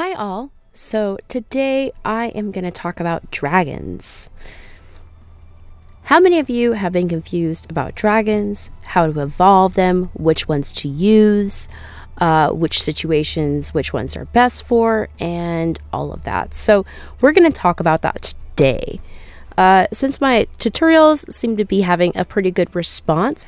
Hi all. So today I am going to talk about dragons. How many of you have been confused about dragons, how to evolve them, which ones to use, which situations, which ones are best for, and all of that. So we're going to talk about that today. Since my tutorials seem to be having a pretty good response,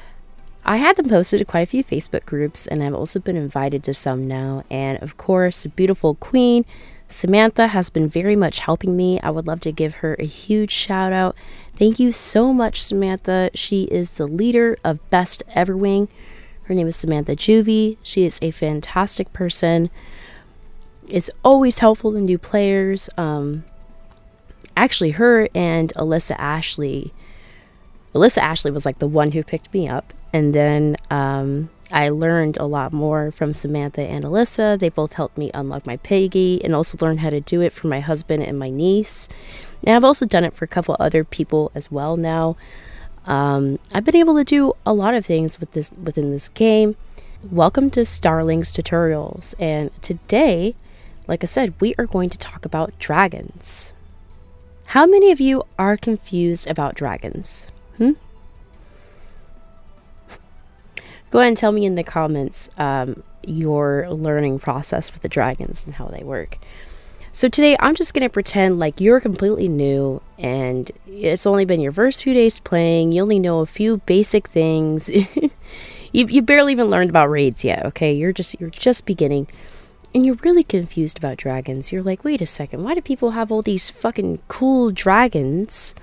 I had them posted to quite a few Facebook groups, and I've also been invited to some now. And of course, the beautiful queen, Samantha, has been very much helping me. I would love to give her a huge shout out. Thank you so much, Samantha. She is the leader of Best Everwing. Her name is Samantha Juvie. She is a fantastic person. Is always helpful to new players. Actually, her and Alyssa Ashley was like the one who picked me up. And then I learned a lot more from Samantha and Alyssa. They both helped me unlock my piggy and also learn how to do it for my husband and my niece. And I've also done it for a couple other people as well now. I've been able to do a lot of things within this game. Welcome to Starling's Tutorials. And today, like I said, we are going to talk about dragons. How many of you are confused about dragons? Go ahead and tell me in the comments your learning process with the dragons and how they work. So today I'm just going to pretend like you're completely new and it's only been your first few days playing. You only know a few basic things. you barely even learned about raids yet, okay? You're just beginning and you're really confused about dragons. You're like, wait a second, why do people have all these fucking cool dragons?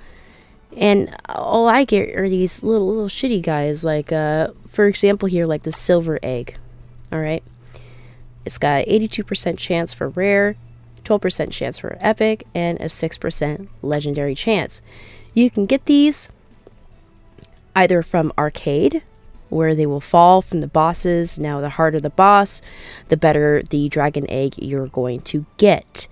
And all I get are these little shitty guys, like, for example here, like the silver egg, alright? It's got 82% chance for rare, 12% chance for epic, and a 6% legendary chance. You can get these either from arcade, where they will fall from the bosses. Now, the harder the boss, the better the dragon egg you're going to get.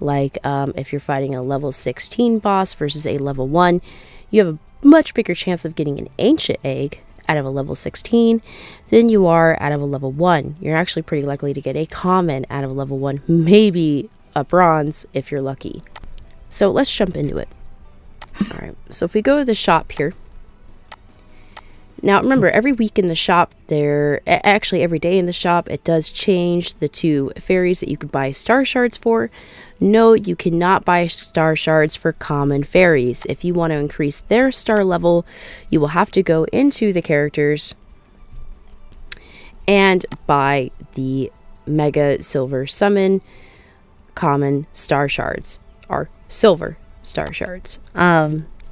Like, if you're fighting a level 16 boss versus a level 1, you have a much bigger chance of getting an ancient egg out of a level 16 than you are out of a level 1. You're actually pretty likely to get a common out of a level 1, maybe a bronze if you're lucky. So let's jump into it. Alright, so if we go to the shop here. Now remember, every week in the shop, actually every day in the shop, it does change the 2 fairies that you can buy star shards for. No, you cannot buy star shards for common fairies. If you want to increase their star level, you will have to go into the characters and buy the Mega Silver Summon common star shards, or silver star shards.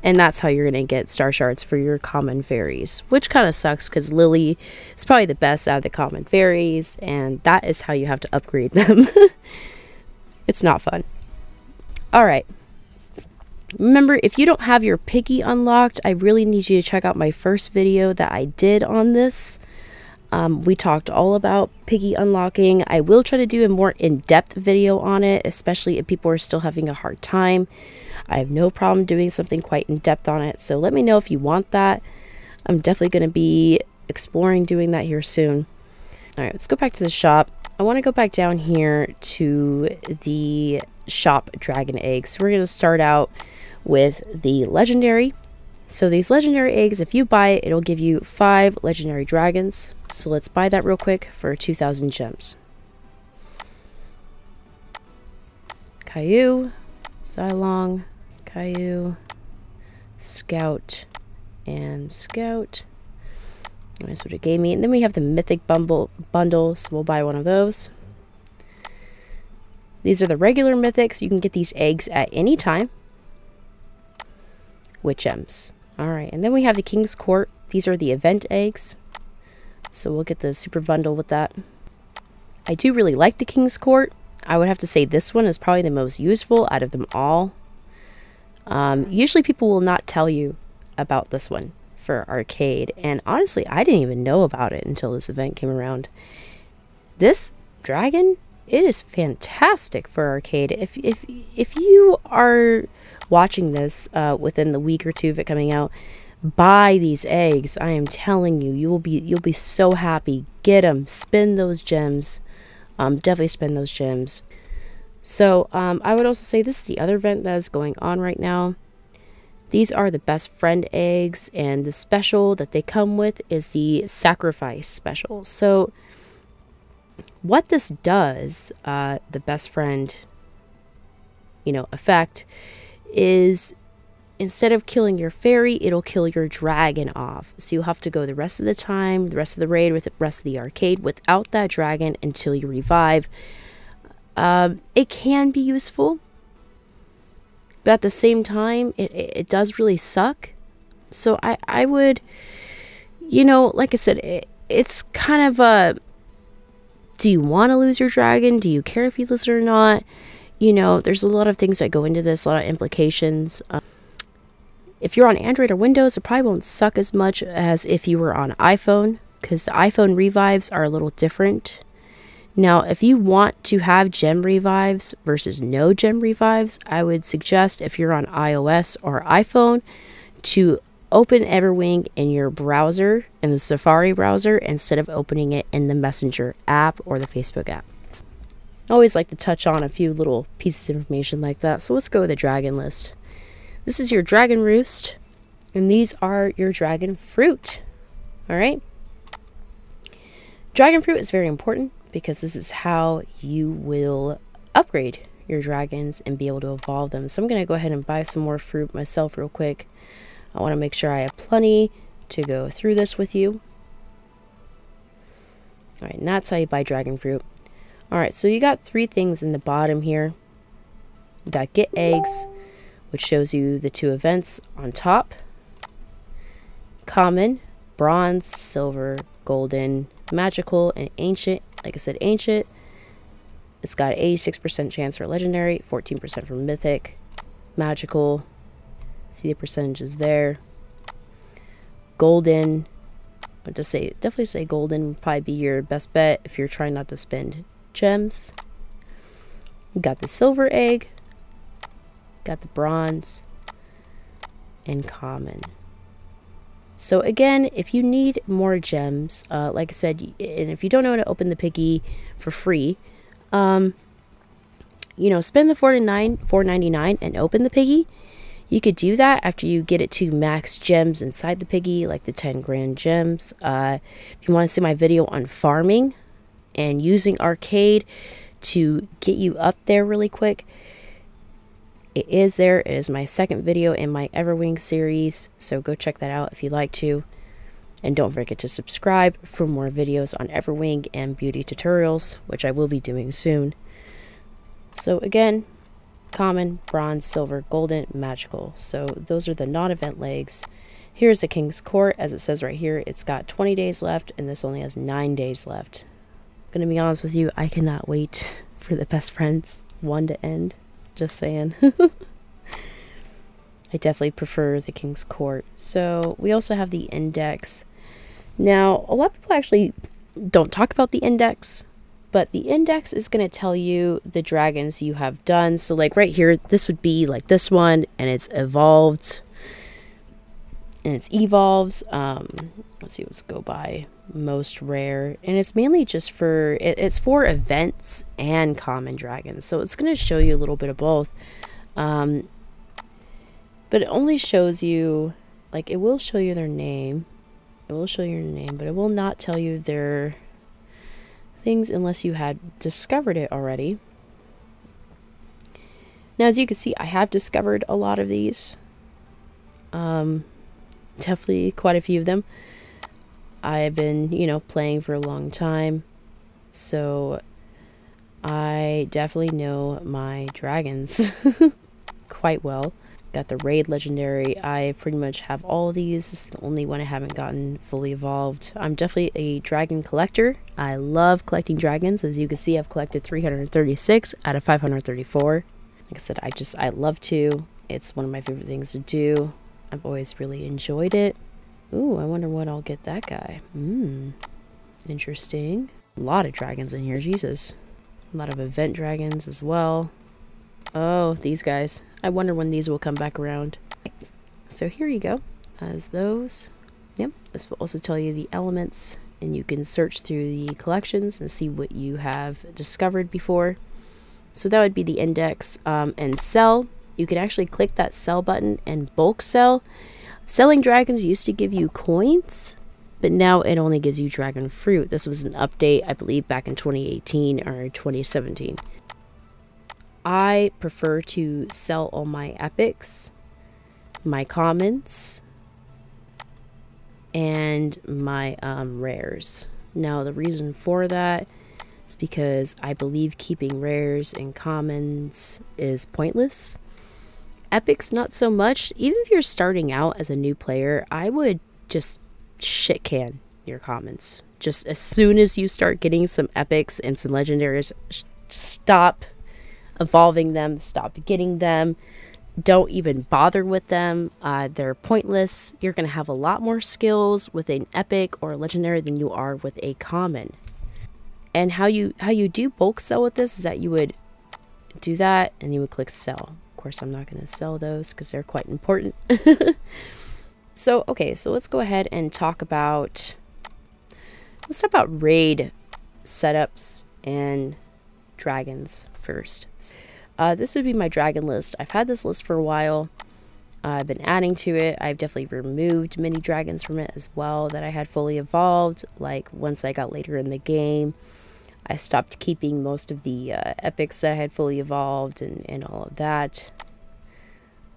And that's how you're going to get star shards for your common fairies, which kind of sucks because Lily is probably the best out of the common fairies, and that is how you have to upgrade them. It's not fun. Alright. Remember, if you don't have your piggy unlocked, I really need you to check out my first video that I did on this. We talked all about piggy unlocking. I will try to do a more in-depth video on it, especially if people are still having a hard time. I have no problem doing something quite in-depth on it, so let me know if you want that. I'm definitely going to be exploring doing that here soon. Alright, let's go back to the shop. I want to go back down here to the shop dragon eggs. We're going to start out with the legendary. So these legendary eggs, if you buy it, it'll give you 5 legendary dragons. So let's buy that real quick for 2,000 gems. Caillou, Xylong, Caillou, Scout, and Scout. That's what it gave me. And then we have the mythic bundle, so we'll buy one of those. These are the regular mythics. You can get these eggs at any time with gems. Alright, and then we have the King's Court. These are the event eggs. So we'll get the super bundle with that. I do really like the King's Court. I would have to say this one is probably the most useful out of them all. Usually people will not tell you about this one for arcade, and honestly I didn't even know about it until this event came around. This dragon, it is fantastic for arcade. If you are watching this within the week or two of it coming out, buy these eggs. I am telling you, you'll be so happy. Get them, spend those gems. Definitely spend those gems. So I would also say this is the other event that is going on right now. These are the best friend eggs, and the special that they come with is the sacrifice special. So what this does, the best friend, effect, is instead of killing your fairy, it'll kill your dragon off. So you'll have to go the rest of the time, the rest of the raid, with the rest of the arcade without that dragon until you revive. It can be useful, but at the same time, it does really suck. So I would, like I said, it's kind of a, do you want to lose your dragon? Do you care if you lose it or not? There's a lot of things that go into this, a lot of implications. If you're on Android or Windows, it probably won't suck as much as if you were on iPhone, because the iPhone revives are a little different. Now, if you want to have gem revives versus no gem revives, I would suggest, if you're on iOS or iPhone, to open Everwing in your browser, in the Safari browser, instead of opening it in the Messenger app or the Facebook app. I always like to touch on a few little pieces of information like that. So let's go with the dragon list. This is your dragon roost, and these are your dragon fruit. All right. Dragon fruit is very important because this is how you will upgrade your dragons and be able to evolve them. So I'm going to go ahead and buy some more fruit myself real quick. I want to make sure I have plenty to go through this with you. All right, and that's how you buy dragon fruit. All right, so you got 3 things in the bottom here. You got get eggs, which shows you the 2 events on top. Common, bronze, silver, golden, magical, and ancient. Like I said, ancient. It's got an 86% chance for legendary, 14% for mythic. Magical, see the percentages there. Golden, I'd just say, definitely say golden would probably be your best bet if you're trying not to spend gems. You got the silver egg, got the bronze, and common. So again, if you need more gems, like I said, and if you don't know how to open the piggy for free, spend the $4.99 and open the piggy. You could do that after you get it to max gems inside the piggy, like the 10 grand gems. If you want to see my video on farming and using arcade to get you up there really quick, it is there. It is my 2nd video in my Everwing series, so go check that out if you'd like to. And don't forget to subscribe for more videos on Everwing and beauty tutorials, which I will be doing soon. So again, common, bronze, silver, golden, magical. So those are the non-event legs. Here's the King's Court. As it says right here, it's got 20 days left, and this only has 9 days left. I'm gonna be honest with you, I cannot wait for the Best Friends 1 to end. Just saying. I definitely prefer the King's Court. So we also have the index. Now, a lot of people actually don't talk about the index, but the index is going to tell you the dragons you have done. So like right here, this would be like this one, and it's evolved, and it's evolves. Let's see, let's go by most rare, and it's mainly just for, it's for events and common dragons. So it's going to show you a little bit of both. But it only shows you, like, it will show you their name. It will show you your name, but it will not tell you their things unless you had discovered it already. Now, as you can see, I have discovered a lot of these. Definitely quite a few of them. I've been, playing for a long time, so I definitely know my dragons quite well. Got the raid legendary. I pretty much have all of these. This is the only one I haven't gotten fully evolved. I'm definitely a dragon collector. I love collecting dragons. As you can see, I've collected 336 out of 534. Like I said, I love to. It's one of my favorite things to do. I've always really enjoyed it. Ooh, I wonder what I'll get that guy. Interesting. A lot of dragons in here, Jesus. A lot of event dragons as well. Oh, these guys. I wonder when these will come back around. So here you go. As those. Yep. This will also tell you the elements, and you can search through the collections and see what you have discovered before. So that would be the index. And sell, you can actually click that sell button and bulk sell. Selling dragons used to give you coins, but now it only gives you dragon fruit. This was an update, I believe, back in 2018 or 2017. I prefer to sell all my epics, my commons, and my rares. Now, the reason for that is because I believe keeping rares and commons is pointless. Epics, not so much. Even if you're starting out as a new player, I would just shit can your commons. Just as soon as you start getting some epics and some legendaries, stop evolving them, stop getting them. Don't even bother with them. They're pointless. You're going to have a lot more skills with an epic or a legendary than you are with a common. And how you do bulk sell with this is that you would do that and you would click sell. Of course, I'm not going to sell those because they're quite important. So, okay, so let's go ahead and talk about raid setups and dragons first. This would be my dragon list. I've had this list for a while. I've been adding to it. I've definitely removed many dragons from it as well that I had fully evolved. Like once I got later in the game, I stopped keeping most of the epics that I had fully evolved and all of that.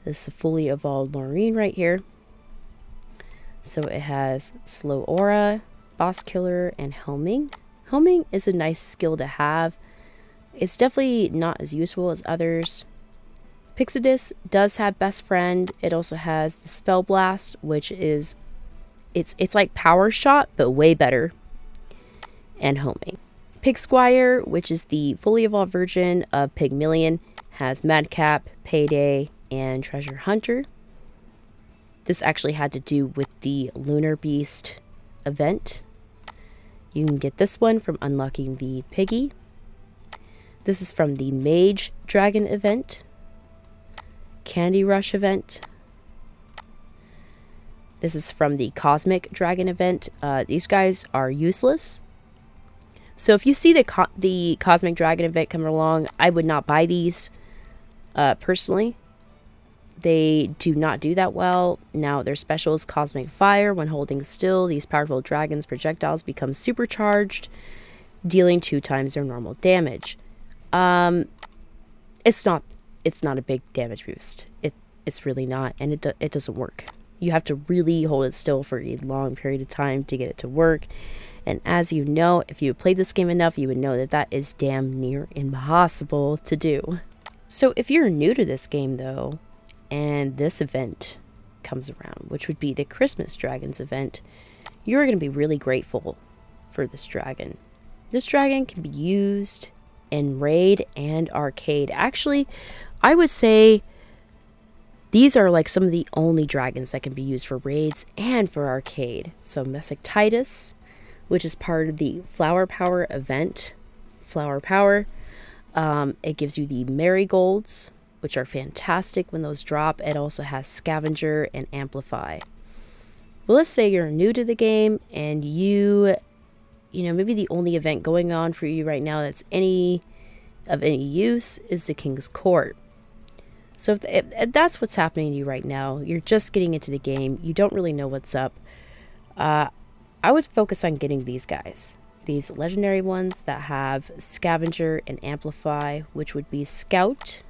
This is a fully evolved Lazurian right here. So it has slow aura, boss killer, and helming. Helming is a nice skill to have. It's definitely not as useful as others. Pixidus does have best friend. It also has the spell blast, which is it's like power shot but way better, and homing. Pig Squire, which is the fully evolved version of Pygmalion, has Madcap, Payday, and Treasure Hunter. This actually had to do with the Lunar Beast event. You can get this one from unlocking the Piggy. This is from the Mage Dragon event, Candy Rush event. This is from the Cosmic Dragon event. These guys are useless. So if you see the Cosmic Dragon event coming along, I would not buy these personally. They do not do that well. Now, their special is Cosmic Fire. When holding still, these powerful dragons' projectiles become supercharged, dealing 2 times their normal damage. It's not a big damage boost. It's really not, and it doesn't work. You have to really hold it still for a long period of time to get it to work. And as you know, if you played this game enough, you would know that that is damn near impossible to do. So if you're new to this game, though, and this event comes around, which would be the Christmas Dragons event, you're going to be really grateful for this dragon. This dragon can be used in raid and arcade. Actually, I would say these are like some of the only dragons that can be used for raids and for arcade. So Messic Titus, which is part of the Flower Power event. Flower Power. It gives you the marigolds, which are fantastic when those drop. It also has Scavenger and Amplify. Well, let's say you're new to the game and you know, maybe the only event going on for you right now that's of any use is the King's Court. So if that's what's happening to you right now, you're just getting into the game, you don't really know what's up, I would focus on getting these guys. These legendary ones that have Scavenger and Amplify, which would be Scout.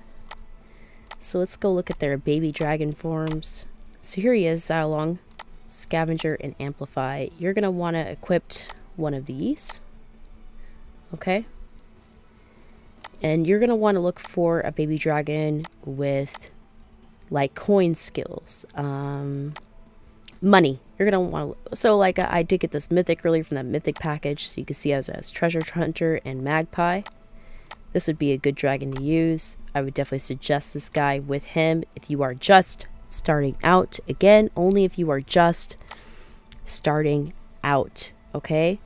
So let's go look at their baby dragon forms. So here he is, Zalong, Scavenger and Amplify. You're going to want to equip one of these. Okay. And you're going to want to look for a baby dragon with like coin skills. Money. You're going to want to... So like I did get this mythic earlier from that mythic package. So you can see as Treasure Hunter and Magpie. This would be a good dragon to use. I would definitely suggest this guy with him if you are just starting out. Again, only if you are just starting out. Okay?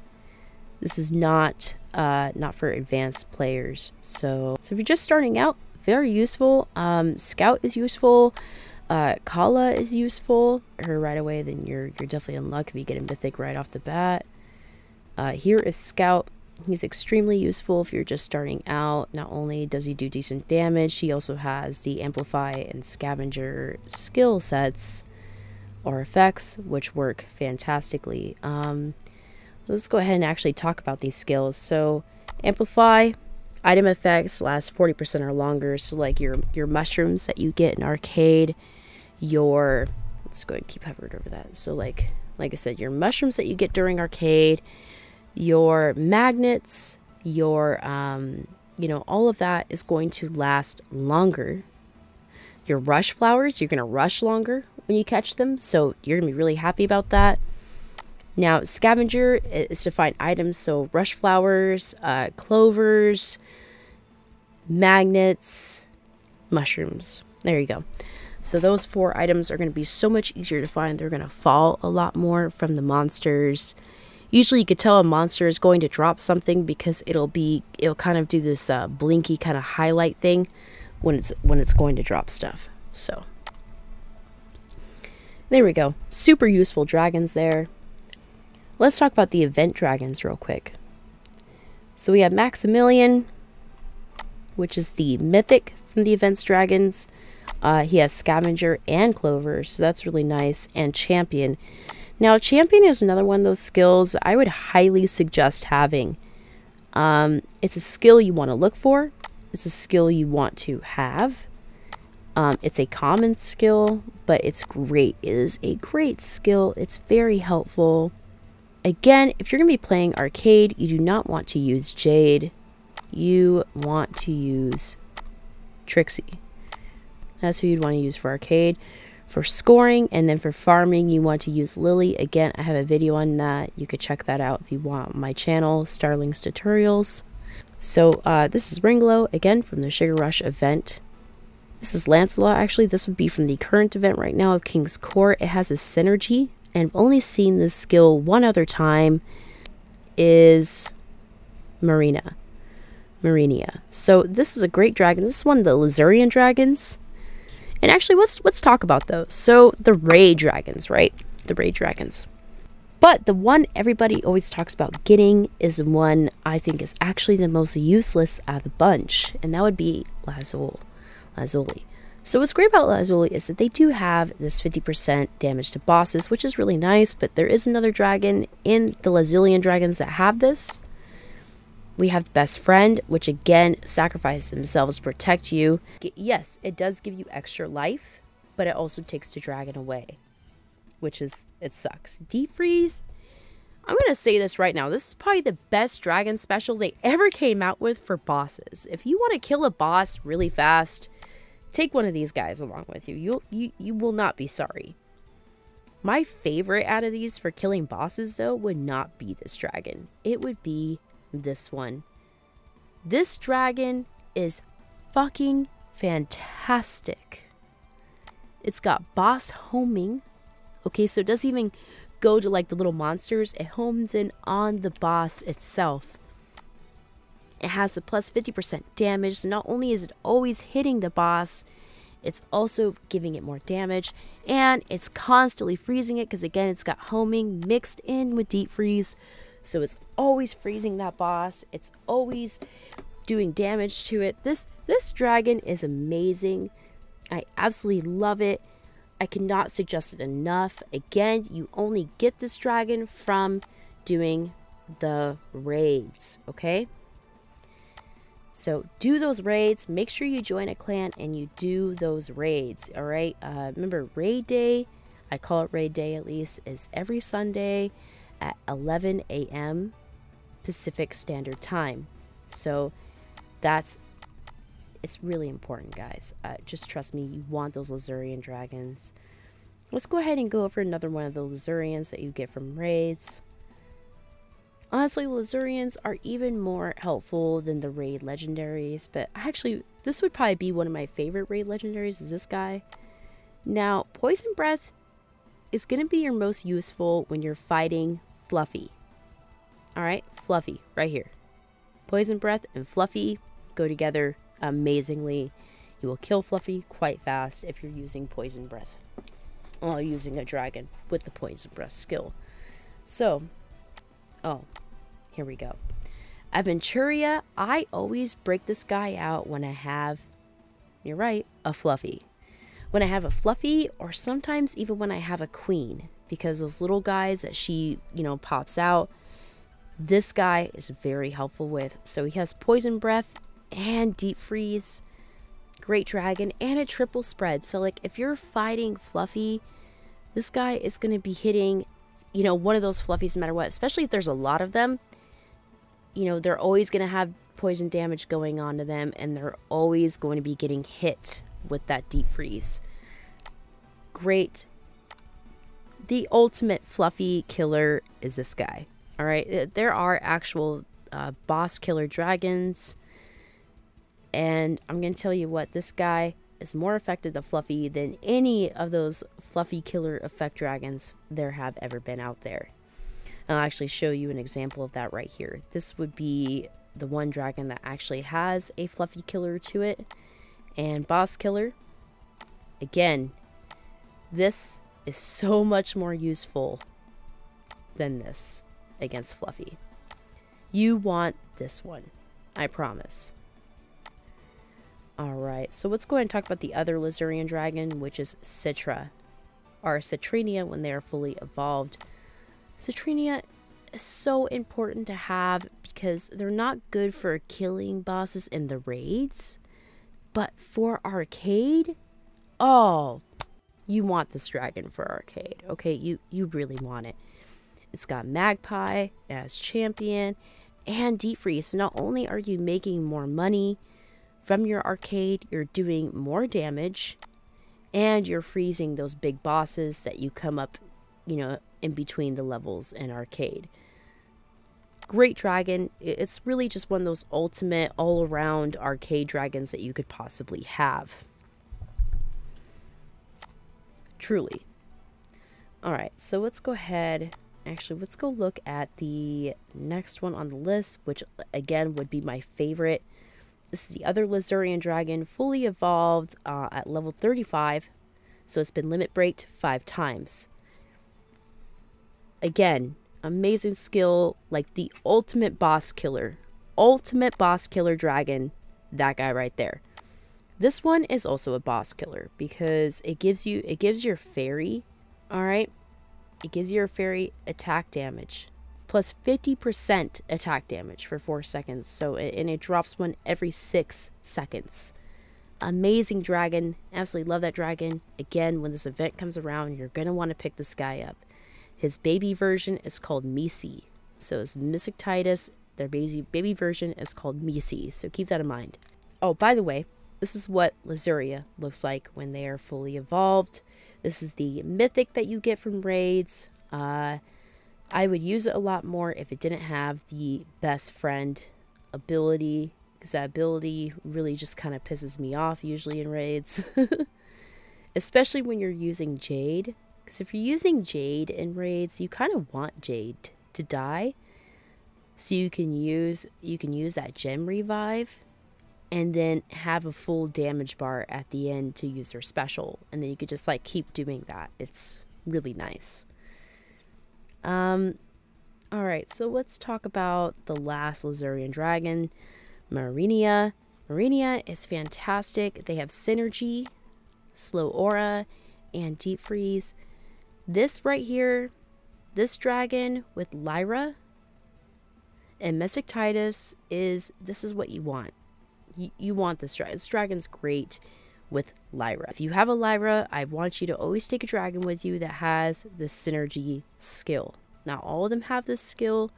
This is not for advanced players. So if you're just starting out, very useful. Scout is useful. Kala is useful. Her right away, then you're definitely in luck if you get a mythic right off the bat. Here is Scout. He's extremely useful if you're just starting out. Not only does he do decent damage, he also has the Amplify and Scavenger skill sets or effects, which work fantastically. Let's go ahead and actually talk about these skills. So, Amplify, item effects last 40% or longer. So, like your mushrooms that you get in arcade, let's go ahead and keep hovered over that. So, like I said, your mushrooms that you get during arcade, your magnets, your all of that is going to last longer. Your rush flowers, you're going to rush longer when you catch them, so you're going to be really happy about that. Now, Scavenger is to find items, so rush flowers, clovers, magnets, mushrooms. There you go. So those 4 items are going to be so much easier to find. They're going to fall a lot more from the monsters. Usually you could tell a monster is going to drop something because it'll kind of do this blinky kind of highlight thing when it's going to drop stuff. So there we go. Super useful dragons there. Let's talk about the event dragons real quick. So we have Maximilian, which is the mythic from the events dragons. He has Scavenger and Clover, so that's really nice. And Champion. Now, Champion is another one of those skills I would highly suggest having. It's a skill you want to look for. It's a skill you want to have. It's a common skill, but it's great. It is a great skill. It's very helpful. Again, if you're going to be playing arcade, you do not want to use Jade. You want to use Trixie. That's who you'd want to use for arcade. For scoring, and then for farming, you want to use Lily. Again, I have a video on that. You could check that out if you want on my channel, Starling's Tutorials. So this is Ringlow, again, from the Sugar Rush event. This is Lancelot. Actually, this would be from the current event right now of King's Court. It has a synergy, and I've only seen this skill one other time, is Marinia. So this is a great dragon. This is one of the Lazurian dragons. And actually, let's talk about those. So, the raid dragons, right? The raid dragons. But the one everybody always talks about getting is the one I think is actually the most useless out of the bunch. And that would be Lazuli. So what's great about Lazuli is that they do have this 50% damage to bosses, which is really nice. But there is another dragon in the Lazurian dragons that have this. We have the Best Friend, which again sacrifices themselves to protect you. Yes, it does give you extra life, but it also takes the dragon away, which is, it sucks. Deep Freeze, I'm going to say this right now. This is probably the best dragon special they ever came out with for bosses. If you want to kill a boss really fast, take one of these guys along with you. You will not be sorry. My favorite out of these for killing bosses, though, would not be this dragon. It would be this one. This dragon is fucking fantastic. It's got boss homing. Okay, so it doesn't even go to like the little monsters. It homes in on the boss itself. It has a plus 50% damage. So not only is it always hitting the boss, it's also giving it more damage. And it's constantly freezing it because again, it's got homing mixed in with deep freeze. So it's always freezing that boss. It's always doing damage to it. This dragon is amazing. I absolutely love it. I cannot suggest it enough. Again, you only get this dragon from doing the raids, okay? So do those raids. Make sure you join a clan and you do those raids, all right? Remember, raid day, I call it raid day at least, is every Sunday at 11 a.m. Pacific Standard Time. So it's really important, guys. Just trust me, you want those Lazurian dragons. Let's go ahead and go over another one of the Lazurians that you get from raids. Honestly, Lazurians are even more helpful than the raid legendaries, but actually, this would probably be one of my favorite raid legendaries, is this guy. Now, Poison Breath is going to be your most useful when you're fighting Fluffy. Alright, Fluffy, right here. Poison Breath and Fluffy go together amazingly. You will kill Fluffy quite fast if you're using Poison Breath while using a dragon with the Poison Breath skill. So, oh, here we go. Aventuria, I always break this guy out when I have, you're right, a Fluffy. When I have a Fluffy, or sometimes even when I have a Queen, because those little guys that she, pops out, this guy is very helpful with. So he has Poison Breath and Deep Freeze, Great Dragon, and a triple spread. So like if you're fighting Fluffy, this guy is going to be hitting, one of those Fluffies no matter what, especially if there's a lot of them. They're always going to have poison damage going on to them, and they're always going to be getting hit with that Deep Freeze. Great. The ultimate Fluffy killer is this guy. All right, there are actual boss killer dragons, and I'm going to tell you what, this guy is more effective to Fluffy than any of those Fluffy killer effect dragons there have ever been out there. I'll actually show you an example of that right here. This would be the one dragon that actually has a Fluffy killer to it. And boss killer, again, this is so much more useful than this against Fluffy. You want this one, I promise. Alright, so let's go ahead and talk about the other Lazurian dragon, which is Citra, or Citrania when they are fully evolved. Citrania is so important to have because they're not good for killing bosses in the raids, but for arcade, oh, you want this dragon for arcade. Okay, you really want it. It's got Magpie as champion and Deep Freeze. So not only are you making more money from your arcade, you're doing more damage, and you're freezing those big bosses that you come up, in between the levels in arcade. Great dragon. It's really just one of those ultimate all-around arcade dragons that you could possibly have. Truly. Alright, so let's go ahead. Actually, let's go look at the next one on the list, which again would be my favorite. This is the other Lazurian dragon, fully evolved at level 35. So it's been limit breaked 5 times. Again, amazing skill, like the ultimate boss killer. Ultimate boss killer dragon, that guy right there. This one is also a boss killer because it gives your fairy, alright? It gives your fairy attack damage. Plus 50% attack damage for 4 seconds. So, and it drops one every 6 seconds. Amazing dragon. Absolutely love that dragon. Again, when this event comes around, you're going to want to pick this guy up. His baby version is called Misi. So it's Mystic Titus. Their baby version is called Misi. So keep that in mind. Oh, by the way, this is what Lazuria looks like when they are fully evolved. This is the mythic that you get from raids. I would use it a lot more if it didn't have the best friend ability, because that ability really just kind of pisses me off usually in raids. Especially when you're using Jade. Because if you're using Jade in raids, you kind of want Jade to die. So you can use that gem revive and then have a full damage bar at the end to use her special. And then you could just like keep doing that. It's really nice. Alright, so let's talk about the last Lazurian dragon, Marinia. Marinia is fantastic. They have synergy, slow aura, and deep freeze. This right here, this dragon with Lyra and Mystic Titus this is what you want. You want this dragon. This dragon's great with Lyra. If you have a Lyra, I want you to always take a dragon with you that has the synergy skill. Not all of them have this skill.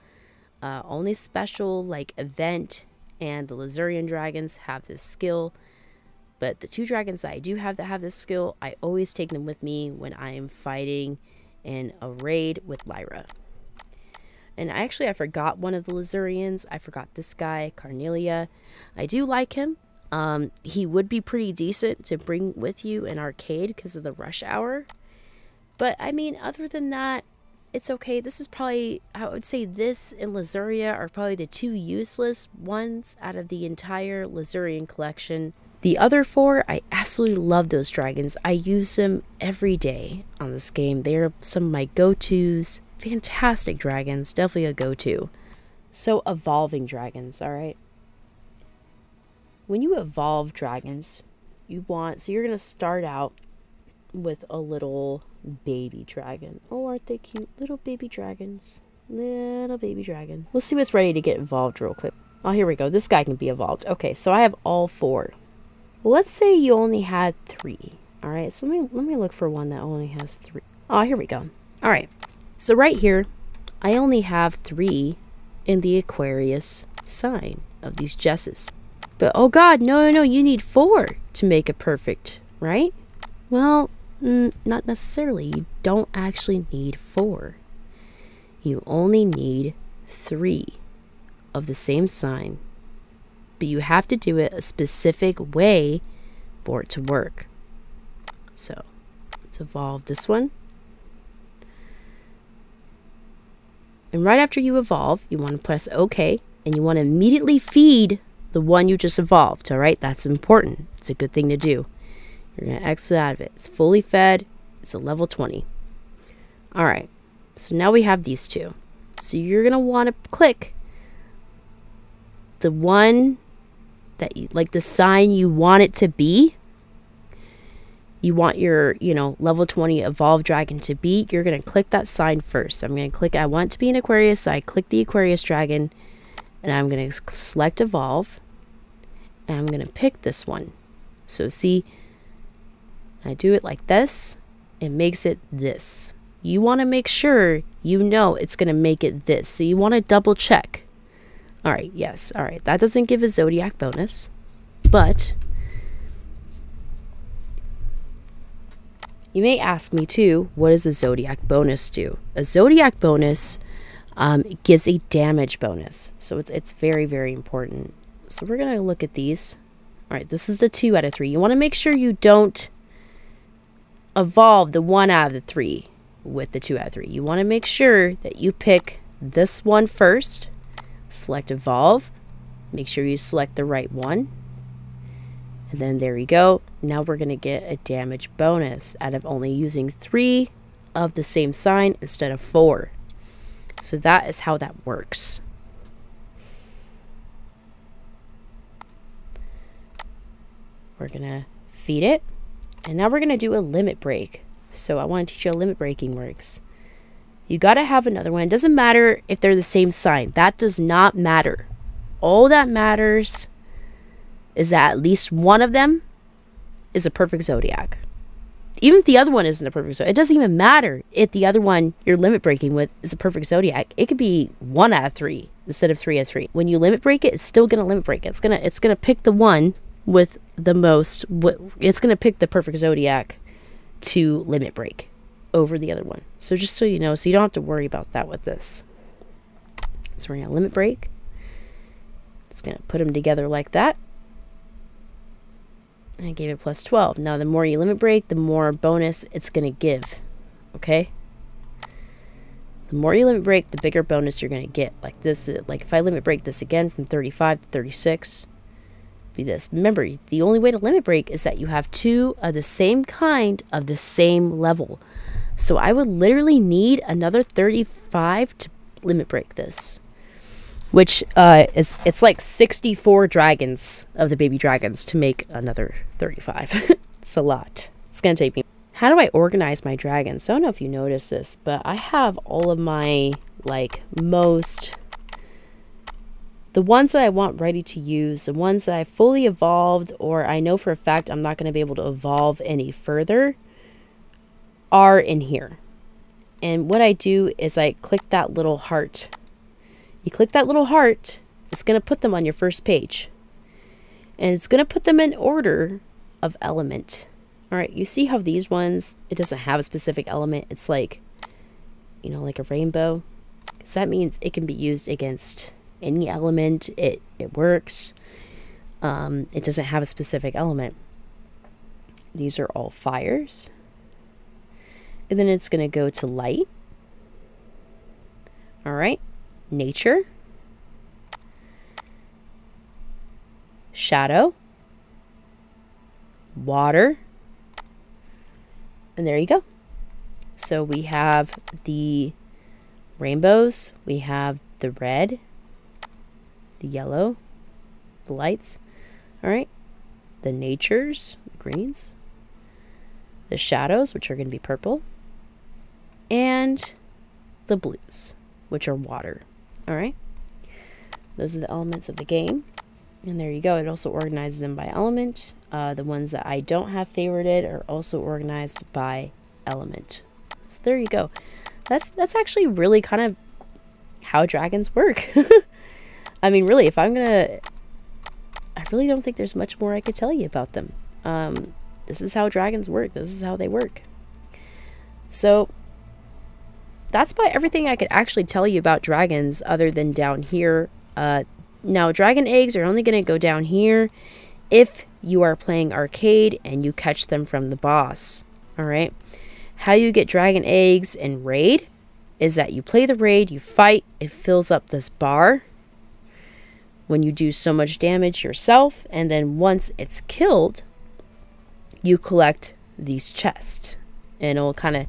Only special like event and the Lazurian dragons have this skill. But the 2 dragons that I do have that have this skill, I always take them with me when I am fighting in a raid with Lyra. And I forgot one of the Lazurians. I forgot this guy, Carnelia. I do like him. He would be pretty decent to bring with you in arcade because of the rush hour. But I mean, other than that, it's okay. This is probably, I would say this and Lazuria are probably the 2 useless ones out of the entire Lazurian collection. The other 4, I absolutely love those dragons. I use them every day on this game. They're some of my go-tos. Fantastic dragons. Definitely a go-to. So evolving dragons, all right? When you evolve dragons, you're going to start out with a little baby dragon. Oh, aren't they cute? Little baby dragons. Little baby dragons. Let's see what's ready to get evolved real quick. Oh, here we go. This guy can be evolved. Okay, so I have all 4. Well, let's say you only had 3. All right, so let me look for one that only has 3. Oh, here we go. All right, so right here, I only have 3 in the Aquarius sign of these Jesses. But, oh God, no, you need 4 to make it perfect, right? Well, not necessarily. You don't actually need 4. You only need 3 of the same sign. But you have to do it a specific way for it to work. So, let's evolve this one. And right after you evolve, you want to press OK. And you want to immediately feed the one you just evolved, all right? That's important. It's a good thing to do. You're going to exit out of it. It's fully fed. It's a level 20. All right. So now we have these 2. So you're going to want to click the one that you, like the sign you want it to be. You want your, level 20 evolved dragon to be. You're going to click that sign first. I'm going to click, I want it to be an Aquarius. So I click the Aquarius dragon. And I'm going to select evolve. And I'm going to pick this one. So see, I do it like this. It makes it this. You want to make sure it's going to make it this. So you want to double check. All right, yes. All right, that doesn't give a Zodiac bonus. But you may ask me too, what does a Zodiac bonus do? A Zodiac bonus gives a damage bonus. So it's very, very important. So we're going to look at these. All right, this is the 2 out of 3. You want to make sure you don't evolve the 1 out of the 3 with the 2 out of 3. You want to make sure that you pick this one first. Select evolve. Make sure you select the right one. And then there you go. Now we're going to get a damage bonus out of only using 3 of the same sign instead of 4. So that is how that works. We're going to feed it. And now we're going to do a limit break. So I want to teach you how limit breaking works. You got to have another one. It doesn't matter if they're the same sign. That does not matter. All that matters is that at least one of them is a perfect Zodiac. Even if the other one isn't a perfect Zodiac, it doesn't even matter if the other one you're limit breaking with is a perfect Zodiac. It could be 1 out of 3 instead of 3 out of 3. When you limit break it, it's still going to limit break it. It's gonna pick the one with the most. It's going to pick the perfect Zodiac to limit break over the other one. So just so you know, so you don't have to worry about that with this. So we're going to limit break. It's going to put them together like that. I gave it plus 12. Now, the more you limit break, the more bonus it's going to give. Okay? The more you limit break, the bigger bonus you're going to get. Like this, like if I limit break this again from 35 to 36, be this. Remember, the only way to limit break is that you have 2 of the same kind of the same level. So I would literally need another 35 to limit break this. Which it's like 64 dragons of the baby dragons to make another 35. It's a lot. It's going to take me. How do I organize my dragons? I don't know if you notice this, but I have all of my, the ones that I want ready to use, the ones that I fully evolved, or I know for a fact I'm not going to be able to evolve any further, are in here. And what I do is I click that little heart. You click that little heart, it's going to put them on your first page. And it's going to put them in order of element. All right, you see how these ones, it doesn't have a specific element. It's like, like a rainbow. Because that means it can be used against any element. It works. It doesn't have a specific element. These are all fires. And then it's going to go to light. All right. Nature, shadow, water, and there you go. So we have the rainbows, we have the red, the yellow, the lights, all right, the natures, greens, the shadows, which are going to be purple, and the blues, which are water, all right? Those are the elements of the game. And there you go. It also organizes them by element. The ones that I don't have favorited are also organized by element. So there you go. That's actually really kind of how dragons work. I mean, really, if I'm gonna... I really don't think there's much more I could tell you about them. This is how dragons work. This is how they work. So that's about everything I could actually tell you about dragons other than down here. Now, dragon eggs are only going to go down here if you are playing arcade and you catch them from the boss. Alright? How you get dragon eggs in raid is that you play the raid, you fight, it fills up this bar when you do so much damage yourself, and then once it's killed, you collect these chests. And it'll kind of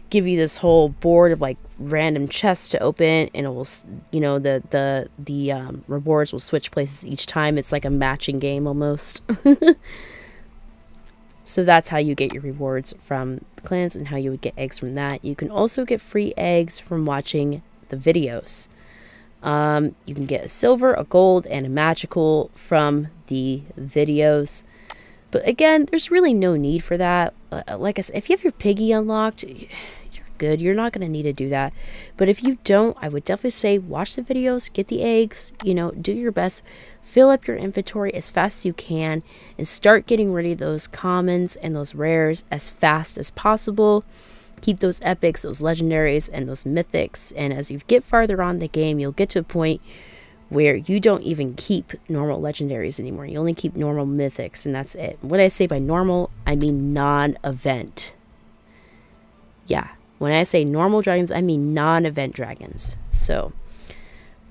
give you this whole board of like random chests to open, and it will, you know, the rewards will switch places each time. It's like a matching game almost. So that's how you get your rewards from clans and how you would get eggs from that. You can also get free eggs from watching the videos. You can get a silver, a gold, and a magical from the videos. But again, there's really no need for that. Like I said, if you have your piggy unlocked, good. You're not going to need to do that. But if you don't, I would definitely say watch the videos, get the eggs, you know, do your best, fill up your inventory as fast as you can, and start getting rid of those commons and those rares as fast as possible. Keep those epics, those legendaries, and those mythics. And as you get farther on the game, you'll get to a point where you don't even keep normal legendaries anymore. You only keep normal mythics, and that's it. What I say by normal, I mean non-event. Yeah. When I say normal dragons, I mean non-event dragons. So,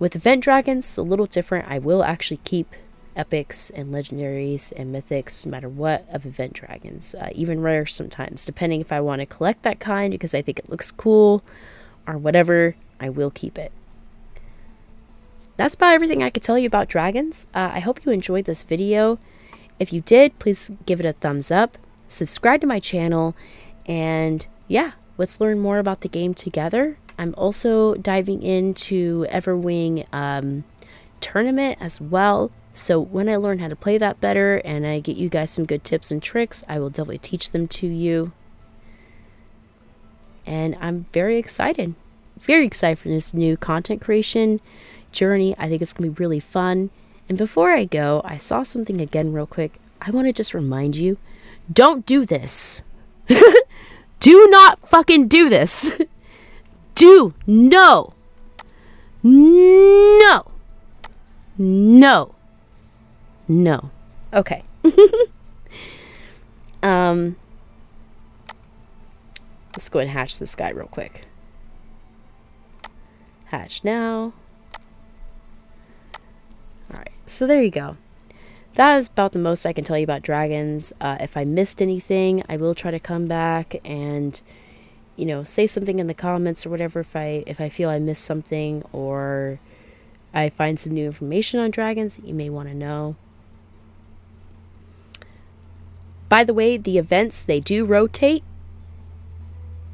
with event dragons, it's a little different. I will actually keep epics and legendaries and mythics, no matter what, of event dragons. Even rare sometimes, depending if I want to collect that kind because I think it looks cool or whatever, I will keep it. That's about everything I could tell you about dragons. I hope you enjoyed this video. If you did, please give it a thumbs up. Subscribe to my channel. And yeah. Let's learn more about the game together. I'm also diving into Everwing tournament as well. So when I learn how to play that better and I get you guys some good tips and tricks, I will definitely teach them to you. And I'm very excited for this new content creation journey. I think it's going to be really fun. And before I go, I saw something again real quick. I want to just remind you, don't do this. Do not fucking do this. No. Okay. Let's go ahead and hatch this guy real quick. Hatch now. Alright, so there you go. That is about the most I can tell you about dragons. If I missed anything, I will try to come back and, you know, say something in the comments or whatever if I feel I missed something or I find some new information on dragons that you may want to know. By the way, the events, they do rotate.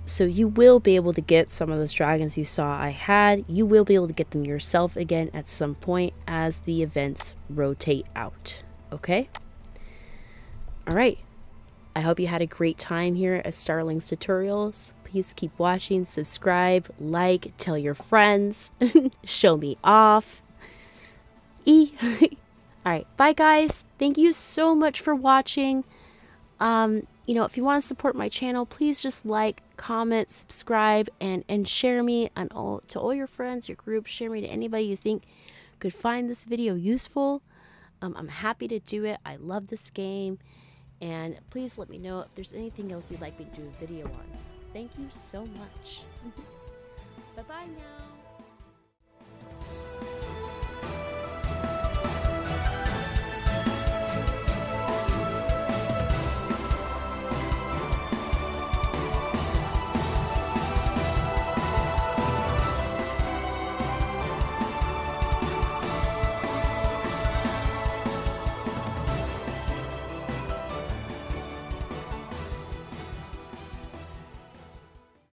So you will be able to get some of those dragons you saw I had. You will be able to get them yourself again at some point as the events rotate out. Okay? Alright. I hope you had a great time here at Starling's Tutorials. Please keep watching, subscribe, like, tell your friends, show me off. Alright, bye guys. Thank you so much for watching. You know, if you want to support my channel, please just like, comment, subscribe, and share me to all your friends, your groups. Share me to anybody you think could find this video useful. I'm happy to do it. I love this game. And please let me know if there's anything else you'd like me to do a video on. Thank you so much. Bye-bye now.